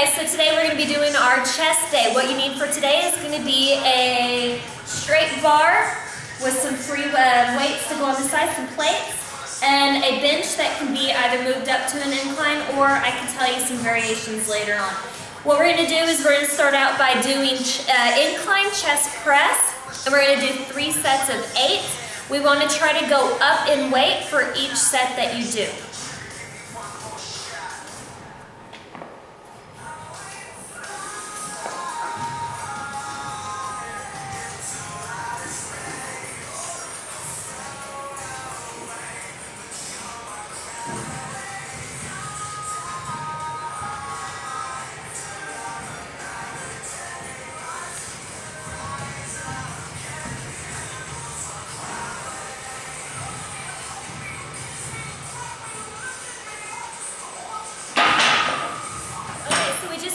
Okay, so today we're going to be doing our chest day. What you need for today is going to be a straight bar with some free weights to go on the side, some plates, and a bench that can be either moved up to an incline, or I can tell you some variations later on. What we're going to do is we're going to start out by doing incline chest press, and we're going to do 3 sets of 8. We want to try to go up in weight for each set that you do.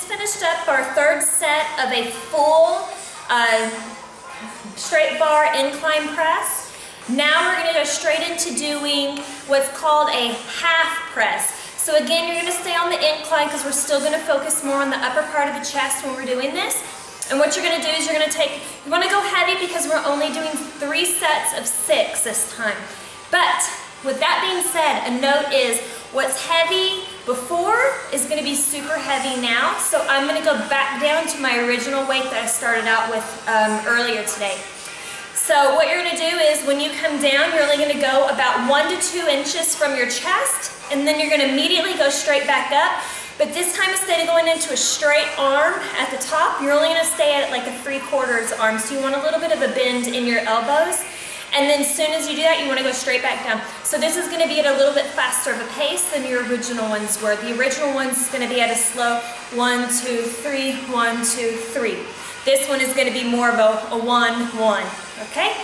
Finished up our 3rd set of a full straight bar incline press. Now we're going to go straight into doing what's called a half press. So again, you're going to stay on the incline because we're still going to focus more on the upper part of the chest when we're doing this. And what you're going to do is you're going to you want to go heavy because we're only doing 3 sets of 6 this time. But with that being said, a note is what's heavy before is going to be super heavy now, so I'm going to go back down to my original weight that I started out with earlier today. So what you're going to do is when you come down, you're only going to go about 1 to 2 inches from your chest, and then you're going to immediately go straight back up. But this time, instead of going into a straight arm at the top, you're only going to stay at like a 3/4 arm, so you want a little bit of a bend in your elbows. And then as soon as you do that, you want to go straight back down. So this is going to be at a little bit faster of a pace than your original ones were. The original one's is going to be at a slow 1, 2, 3, 1, 2, 3. This one is going to be more of a 1, 1, okay?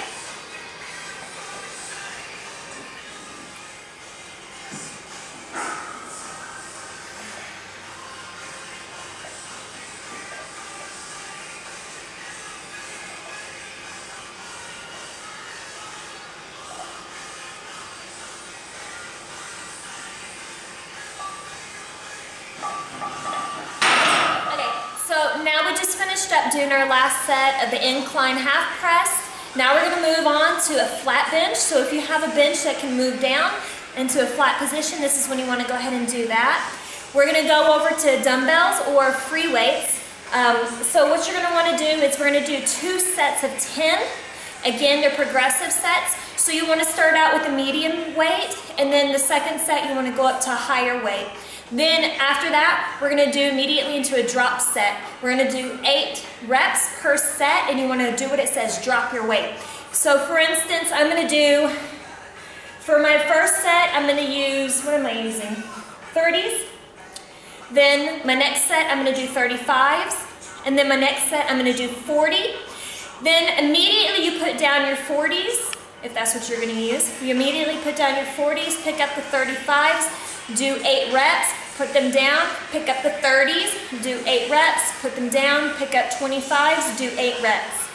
Now we just finished up doing our last set of the incline half press. Now we're going to move on to a flat bench. So if you have a bench that can move down into a flat position, this is when you want to go ahead and do that. We're going to go over to dumbbells or free weights. So what you're going to want to do is we're going to do 2 sets of 10. Again, they're progressive sets. So you want to start out with a medium weight, and then the second set you want to go up to a higher weight. Then after that, we're going to do immediately into a drop set. We're going to do 8 reps per set, and you want to do what it says, drop your weight. So for instance, I'm going to do, for my first set, I'm going to use, what am I using? 30s. Then my next set, I'm going to do 35s. And then my next set, I'm going to do 40. Then immediately you put down your 40s, if that's what you're going to use. You immediately put down your 40s, pick up the 35s, do 8 reps, put them down, pick up the 30s, do 8 reps, put them down, pick up 25s, do 8 reps.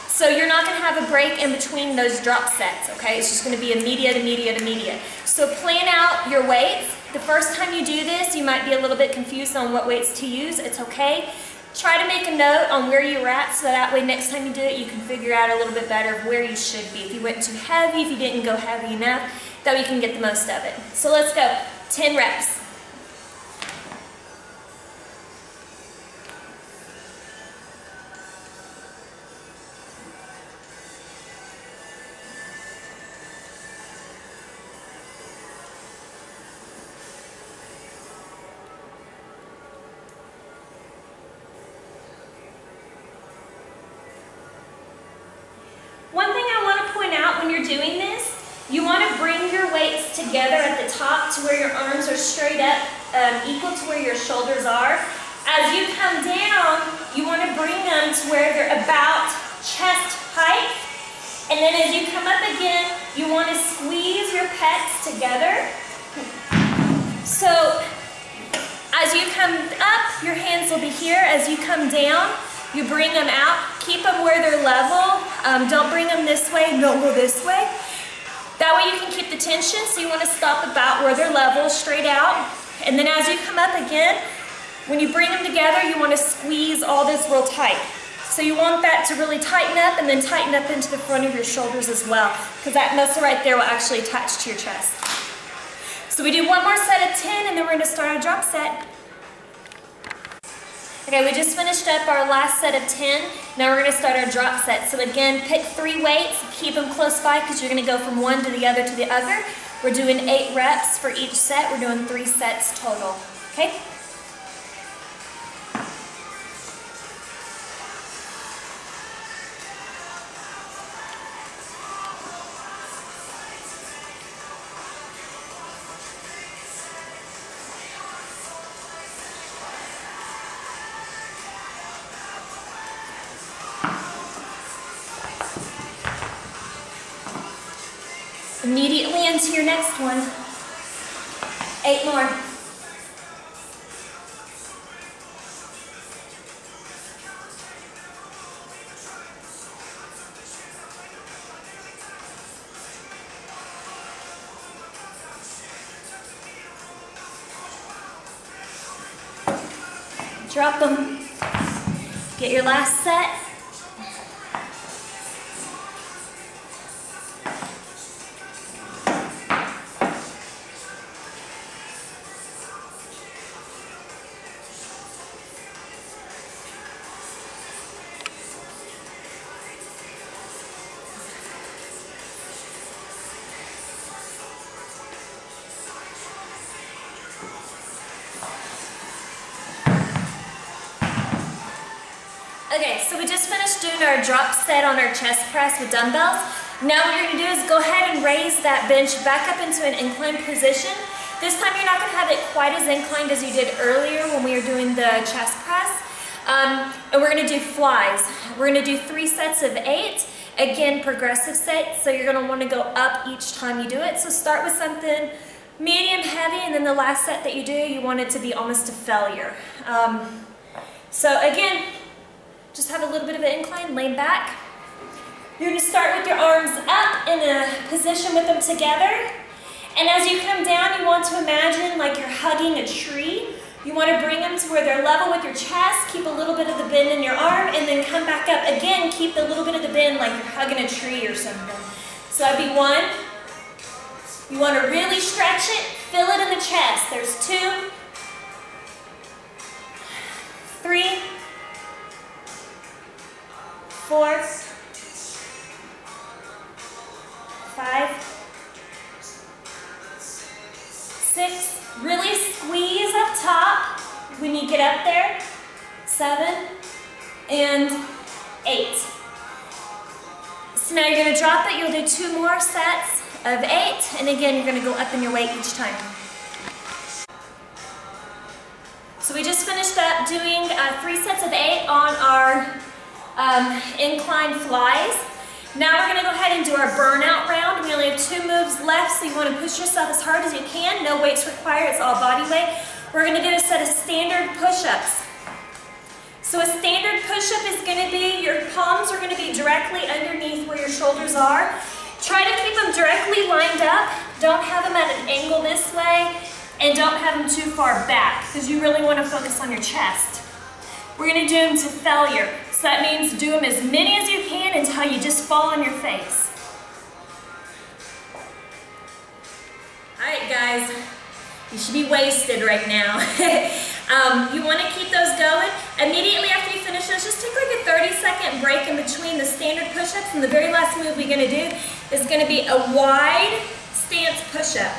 So you're not going to have a break in between those drop sets, okay? It's just going to be immediate, immediate, immediate. So plan out your weights. The first time you do this, you might be a little bit confused on what weights to use. It's okay. Try to make a note on where you're at so that way next time you do it, you can figure out a little bit better of where you should be. If you went too heavy, if you didn't go heavy enough, that way you can get the most of it. So let's go. 10 reps. One thing I want to point out when you're doing this, you want to bring your weights together at the top to where your arms are straight up, equal to where your shoulders are. As you come down, you want to bring them to where they're about chest height. And then as you come up again, you want to squeeze your pecs together. So as you come up, your hands will be here. As you come down, you bring them out. Keep them where they're level. Don't bring them this way. Don't go this way. That way you can keep the tension, so you want to stop about where they're level, straight out. And then as you come up again, When you bring them together, you want to squeeze all this real tight. So you want that to really tighten up and then tighten up into the front of your shoulders as well, because that muscle right there will actually attach to your chest. So we do one more set of 10 and then we're going to start a drop set. Okay, we just finished up our last set of 10. Now we're going to start our drop set. So again, pick 3 weights, keep them close by because you're going to go from one to the other to the other. We're doing 8 reps for each set. We're doing 3 sets total. Okay? Immediately into your next one. 8 more. Drop them. Get your last set. Okay, so we just finished doing our drop set on our chest press with dumbbells. Now what you're going to do is go ahead and raise that bench back up into an inclined position. This time you're not going to have it quite as inclined as you did earlier when we were doing the chest press. And we're going to do flies. We're going to do 3 sets of 8. Again, progressive sets, so you're going to want to go up each time you do it. So start with something medium heavy, and then the last set that you do, you want it to be almost a failure. So again, just have a little bit of an incline, lean back. You're going to start with your arms up in a position with them together. And as you come down, you want to imagine like you're hugging a tree. You want to bring them to where they're level with your chest, keep a little bit of the bend in your arm, and then come back up. Again, keep a little bit of the bend like you're hugging a tree or something. So that'd be 1. You want to really stretch it, feel it in the chest. There's 2, 3, 4, 5, 6. Really squeeze up top when you get up there. 7 and 8. So now you're going to drop it. You'll do 2 more sets of 8, and again you're going to go up in your weight each time. So we just finished up doing 3 sets of 8 on our incline flies. Now we're going to go ahead and do our burnout round. We only have 2 moves left, so you want to push yourself as hard as you can. No weights required, it's all body weight. We're going to do a set of standard push-ups. So a standard push-up is going to be, your palms are going to be directly underneath where your shoulders are. Try to keep them directly lined up. Don't have them at an angle this way, and don't have them too far back, because you really want to focus on your chest. We're going to do them to failure. So that means do them as many as you can until you just fall on your face. Alright guys, you should be wasted right now. You want to keep those going. Immediately after you finish those, just take like a 30-second break in between the standard push-ups, and the very last move we're going to do is going to be a wide stance push-up.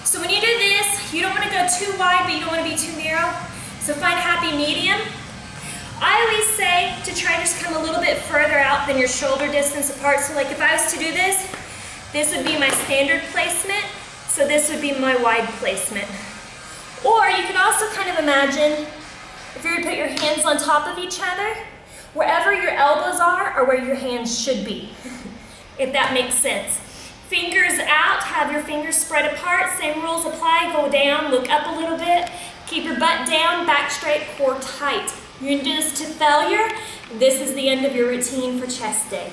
So when you do this, you don't want to go too wide, but you don't want to be too narrow. So find a happy medium. I always say to try to just come a little bit further out than your shoulder distance apart. So like if I was to do this, this would be my standard placement. So this would be my wide placement. Or you can also kind of imagine if you were to put your hands on top of each other, wherever your elbows are where your hands should be, if that makes sense. Fingers out, have your fingers spread apart, same rules apply, go down, look up a little bit, keep your butt down, back straight, core tight. You're going to do this to failure. This is the end of your routine for chest day.